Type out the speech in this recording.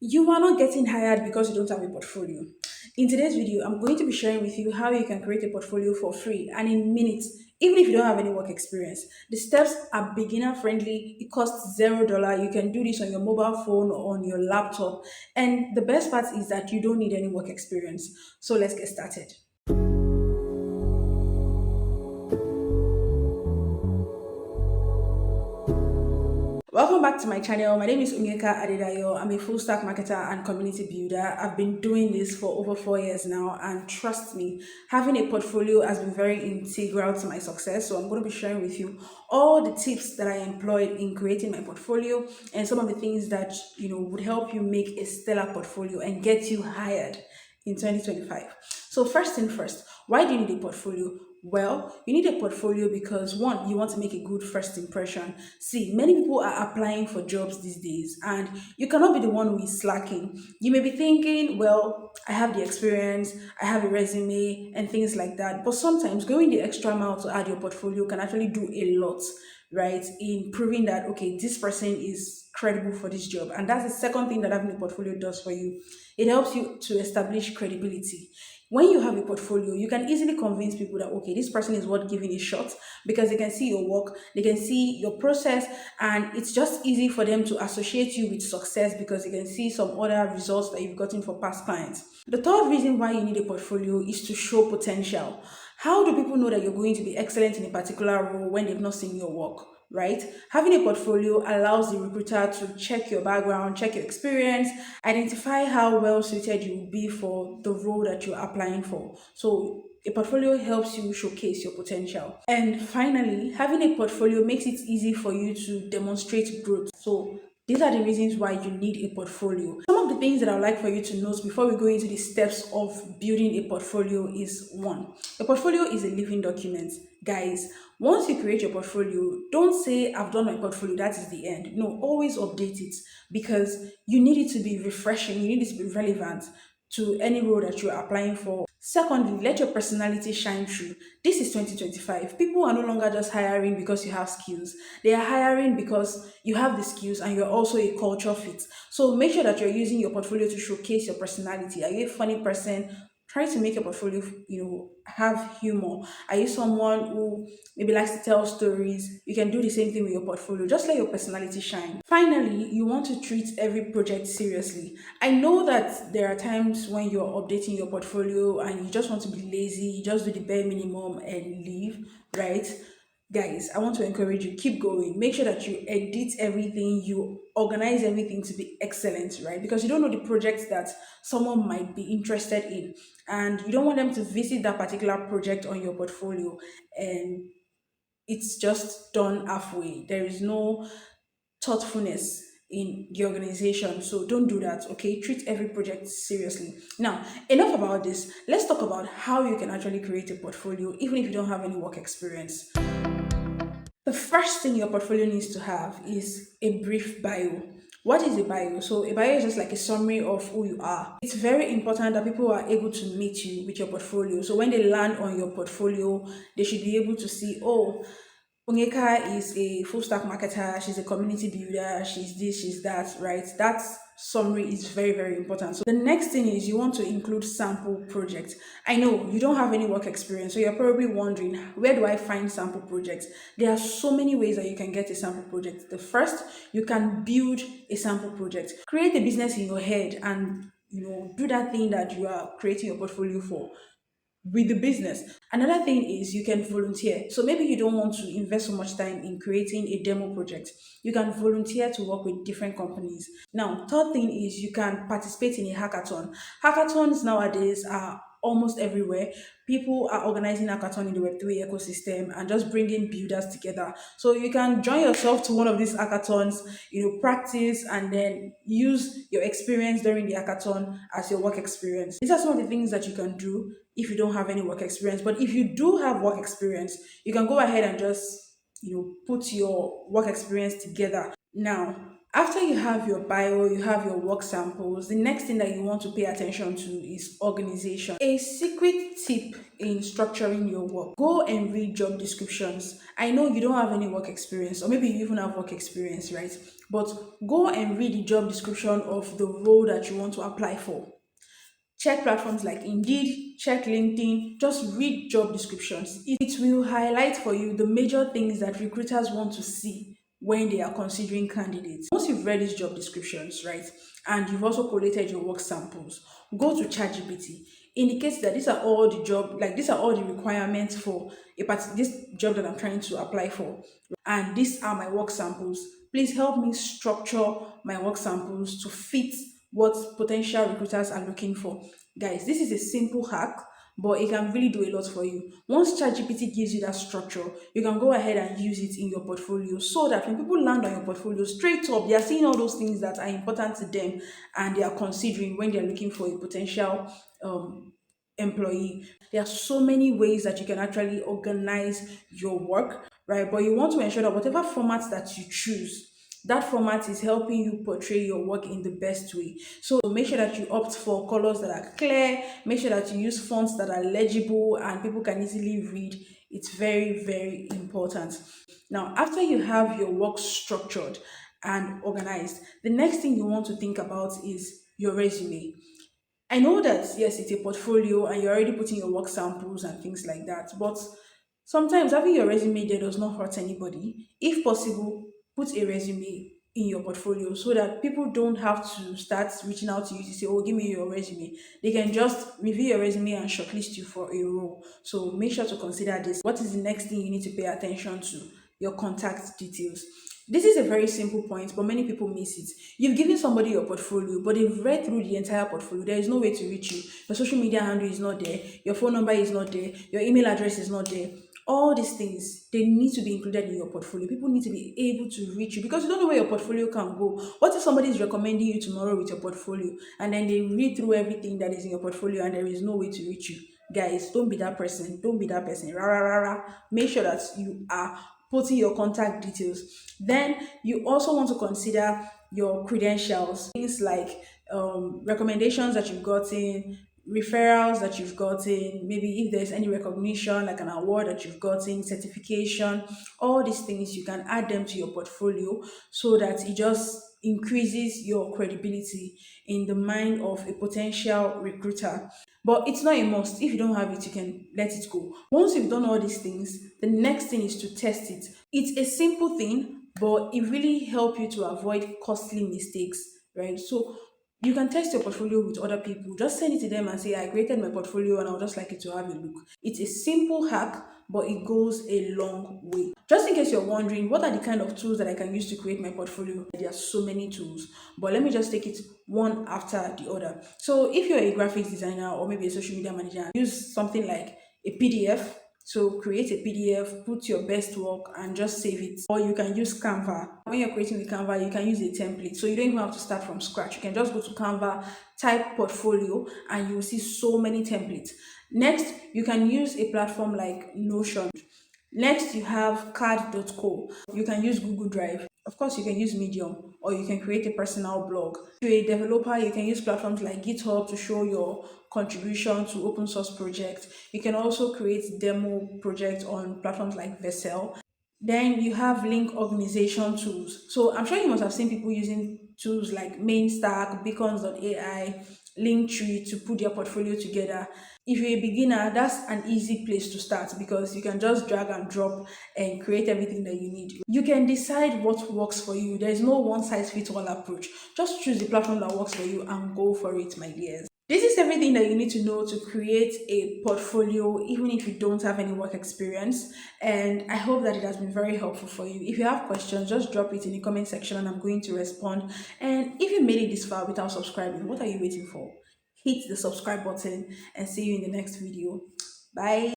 You are not getting hired because you don't have a portfolio. In today's video, I'm going to be sharing with you how you can create a portfolio for free and in minutes, even if you don't have any work experience. The steps are beginner friendly. It costs $0. You can do this on your mobile phone or on your laptop. And the best part is that you don't need any work experience. So let's get started. Welcome back to my channel. My name is Unyeka Adedayo. I'm a full stack marketer and community builder. I've been doing this for over 4 years now, and trust me, having a portfolio has been very integral to my success. So I'm going to be sharing with you all the tips that I employed in creating my portfolio and some of the things that would help you make a stellar portfolio and get you hired in 2025. So first thing first, why do you need a portfolio? Well, you need a portfolio because one, you want to make a good first impression. See, many people are applying for jobs these days, and you cannot be the one who is slacking. You may be thinking, well, I have the experience, I have a resume, and things like that. But sometimes going the extra mile to add your portfolio can actually do a lot, right? In proving that, okay, this person is credible for this job. And that's the second thing that having a portfolio does for you. It helps you to establish credibility. When you have a portfolio, you can easily convince people that, okay, this person is worth giving a shot because they can see your work, they can see your process, and it's just easy for them to associate you with success because they can see some other results that you've gotten for past clients. The third reason why you need a portfolio is to show potential. How do people know that you're going to be excellent in a particular role when they've not seen your work? Right? Having a portfolio allows the recruiter to check your background, check your experience, identify how well suited you will be for the role that you're applying for. So a portfolio helps you showcase your potential. And finally, having a portfolio makes it easy for you to demonstrate growth. So these are the reasons why you need a portfolio. Some of the things that I would like for you to note before we go into the steps of building a portfolio is one, a portfolio is a living document. Guys, once you create your portfolio, don't say, I've done my portfolio, that is the end. No, always update it because you need it to be refreshing, you need it to be relevant to any role that you're applying for. Secondly, let your personality shine through. This is 2025. People are no longer just hiring because you have skills. They are hiring because you have the skills and you're also a culture fit. So make sure that you're using your portfolio to showcase your personality. Are you a funny person? Try to make your portfolio, have humor. Are you someone who maybe likes to tell stories? You can do the same thing with your portfolio. Just let your personality shine. Finally, you want to treat every project seriously. I know that there are times when you're updating your portfolio and you just want to be lazy, you just do the bare minimum and leave, right? Guys, I want to encourage you, keep going. Make sure that you edit everything, you organize everything to be excellent, right? Because you don't know the project that someone might be interested in, and you don't want them to visit that particular project on your portfolio and it's just done halfway. There is no thoughtfulness in the organization. So don't do that, okay? Treat every project seriously. Now, enough about this. Let's talk about how you can actually create a portfolio even if you don't have any work experience. The first thing your portfolio needs to have is a brief bio. What is a bio? So, a bio is just like a summary of who you are. It's very important that people are able to meet you with your portfolio. So, when they land on your portfolio, they should be able to see, oh, Onyeka is a full stack marketer, she's a community builder, she's this, she's that, right? That summary is very, very important. So the next thing is you want to include sample projects. I know you don't have any work experience, so you're probably wondering, where do I find sample projects? There are so many ways that you can get a sample project. The first, you can build a sample project. Create a business in your head and do that thing that you are creating your portfolio for with the business. Another thing is you can volunteer. So maybe you don't want to invest so much time in creating a demo project. You can volunteer to work with different companies. Now, third thing is you can participate in a hackathon. Hackathons nowadays are almost everywhere. People are organizing hackathon in the Web3 ecosystem and just bringing builders together. So you can join yourself to one of these hackathons, practice and then use your experience during the hackathon as your work experience. These are some of the things that you can do if you don't have any work experience. But if you do have work experience, you can go ahead and just put your work experience together. Now, After you have your bio, you have your work samples, the next thing that you want to pay attention to is organization. A secret tip in structuring your work: go and read job descriptions. I know you don't have any work experience, or maybe you even have work experience, right? But go and read the job description of the role that you want to apply for. Check platforms like Indeed, check LinkedIn, just read job descriptions. It will highlight for you the major things that recruiters want to see when they are considering candidates. Once you've read these job descriptions, right, and you've also collated your work samples, go to ChatGPT. Indicates that these are all the job, like these are all the requirements for this job that I'm trying to apply for, and these are my work samples. Please help me structure my work samples to fit what potential recruiters are looking for. Guys, this is a simple hack, but it can really do a lot for you. Once ChatGPT gives you that structure, you can go ahead and use it in your portfolio so that when people land on your portfolio straight up, they are seeing all those things that are important to them and they are considering when they are looking for a potential employee. There are so many ways that you can actually organize your work, right? But you want to ensure that whatever format that you choose, that format is helping you portray your work in the best way. So make sure that you opt for colors that are clear, make sure that you use fonts that are legible and people can easily read. It's very, very important. Now, after you have your work structured and organized, the next thing you want to think about is your resume. I know that yes, it's a portfolio and you're already putting your work samples and things like that, but sometimes having your resume there does not hurt anybody. If possible, put a resume in your portfolio so that people don't have to start reaching out to you to say, "Oh, give me your resume." They can just review your resume and shortlist you for a role. So make sure to consider this. What is the next thing you need to pay attention to? Your contact details. This is a very simple point, but many people miss it. You've given somebody your portfolio, but they've read through the entire portfolio. There is no way to reach you. Your social media handle is not there. Your phone number is not there. Your email address is not there. All these things, they need to be included in your portfolio. People need to be able to reach you because you don't know where your portfolio can go. What if somebody is recommending you tomorrow with your portfolio and then they read through everything that is in your portfolio and there is no way to reach you? Guys, don't be that person. Don't be that person. Rah, rah, rah, rah. Make sure that you are putting your contact details. Then you also want to consider your credentials, things like recommendations that you've gotten, referrals that you've gotten, maybe if there's any recognition like an award that you've gotten, certification, all these things you can add them to your portfolio so that it just increases your credibility in the mind of a potential recruiter. But it's not a must. If you don't have it, you can let it go. Once you've done all these things, the next thing is to test it. It's a simple thing, but it really helps you to avoid costly mistakes, right? So you can test your portfolio with other people. Just send it to them and say, I created my portfolio and I would just like you to have a look. It's a simple hack, but it goes a long way. Just in case you're wondering, what are the kind of tools that I can use to create my portfolio? There are so many tools, but let me just take it one after the other. So if you're a graphics designer or maybe a social media manager, use something like a PDF. So create a PDF, put your best work and just save it. Or you can use Canva. When you're creating with Canva, you can use a template. So you don't even have to start from scratch. You can just go to Canva, type portfolio, and you will see so many templates. Next, you can use a platform like Notion. Next, you have card.co. You can use Google Drive. Of course, you can use Medium or you can create a personal blog. If you're a developer, you can use platforms like GitHub to show your contribution to open source projects. You can also create demo projects on platforms like Vessel. Then you have link organization tools. So I'm sure you must have seen people using tools like Mainstack, Beacons.ai, Linktree to put their portfolio together. If you're a beginner, that's an easy place to start because you can just drag and drop and create everything that you need. You can decide what works for you. There's no one size fits all approach. Just choose the platform that works for you and go for it, my dears. This is everything that you need to know to create a portfolio, even if you don't have any work experience. And I hope that it has been very helpful for you. If you have questions, just drop it in the comment section and I'm going to respond. And if you made it this far without subscribing, what are you waiting for? Hit the subscribe button and see you in the next video. Bye.